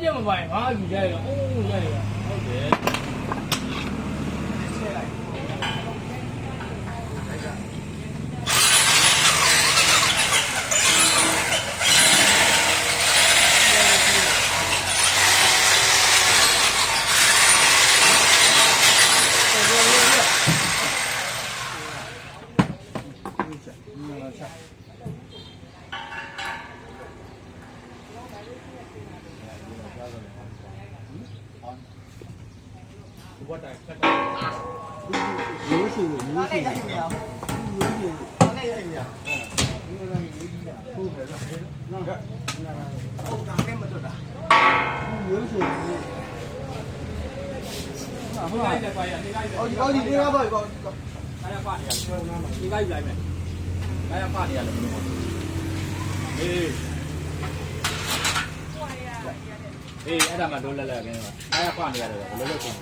ချက်မပိုင်ငါယူကြရတော့အိုးရရဟုတ်တယ်ဆက်လိုက်ဘတ်တိုင်းဆက်ရိုးရှိရိုးရှိရိုးရှိရိုးရှိအဲ့ဒါရဟုတ်တယ်နော်ကဟုတ်တာနဲ့မတွတ်တာရိုးရှိဟုတ်လားဒီပါရဒီလိုက်အော်ဒီဒီပါပါကောအားရပါနေရတယ်ဒီလိုက်လိုက်မယ်အားရပါနေရတယ်ဘယ်လိုဟေးအဲ့ဒါမှတော့လက်လက်ကင်းပါအားရပါနေရတယ်ဘယ်လိုလုပ်လဲ